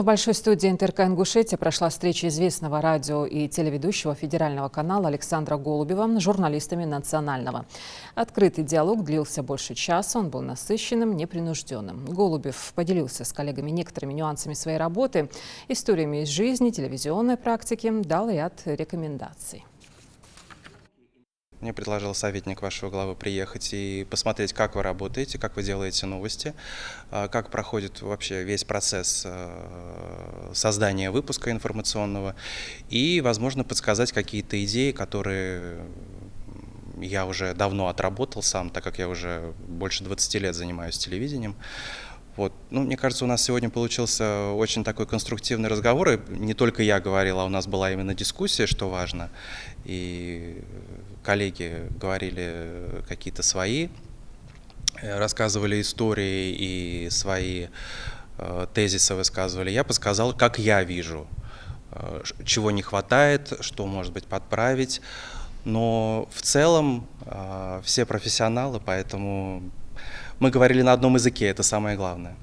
В Большой студии НТРК Ингушетия прошла встреча известного радио и телеведущего федерального канала Александра Голубева с журналистами национального. Открытый диалог длился больше часа, он был насыщенным, непринужденным. Голубев поделился с коллегами некоторыми нюансами своей работы, историями из жизни, телевизионной практики, дал ряд рекомендаций. Мне предложил советник вашего главы приехать и посмотреть, как вы работаете, как вы делаете новости, как проходит вообще весь процесс создания выпуска информационного и, возможно, подсказать какие-то идеи, которые я уже давно отработал сам, так как я уже больше 20 лет занимаюсь телевидением. Вот. Ну, мне кажется, у нас сегодня получился очень такой конструктивный разговор. И не только я говорил, а у нас была именно дискуссия, что важно. И коллеги говорили какие-то свои, рассказывали истории и свои тезисы высказывали. Я подсказал, как я вижу, чего не хватает, что, может быть, подправить. Но в целом все профессионалы, поэтому мы говорили на одном языке, это самое главное.